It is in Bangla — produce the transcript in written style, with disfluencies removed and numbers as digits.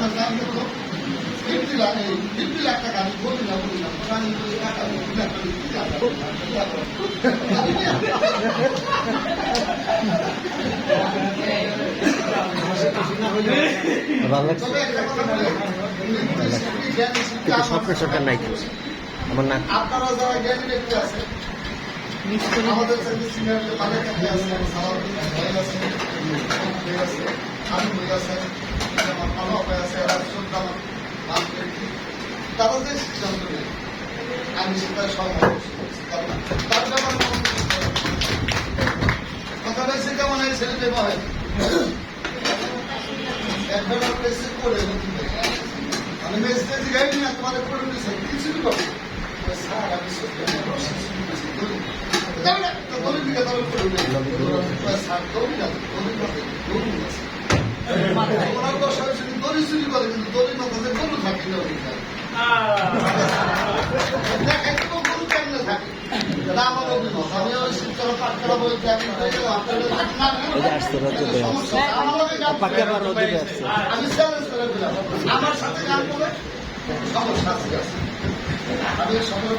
50 লাখ টাকা আমি বলি না আমি টাকা সরকার নাই আমার না আপনারা যারা জ্ঞানী ব্যক্তি আছে আমাদের সিনিয়র তাদের কাছে আছে ভাই আছে আমি বই আছে আমার ভালো ভাই আছে তারা যে সিদ্ধান্ত নেই আমি সেটা সহমত কথা বলছে কেমন এই ছেলে হয় একবার করে আমি মেসেজ গাইনি না তোমাদের করে দিয়েছেন কিছু পাবো স্যার আমি দড়ি চুরি করে কিন্তু দড়ির মাথাতে গরু থাকে না গরু কেমনে থাকে আমার অভিমত আমি ওই শিবচর পাঠ করা বলতে আমি চ্যালেঞ্জ করে দিলাম আমার সাথে গান করে সমস্যা আছে আমি সকল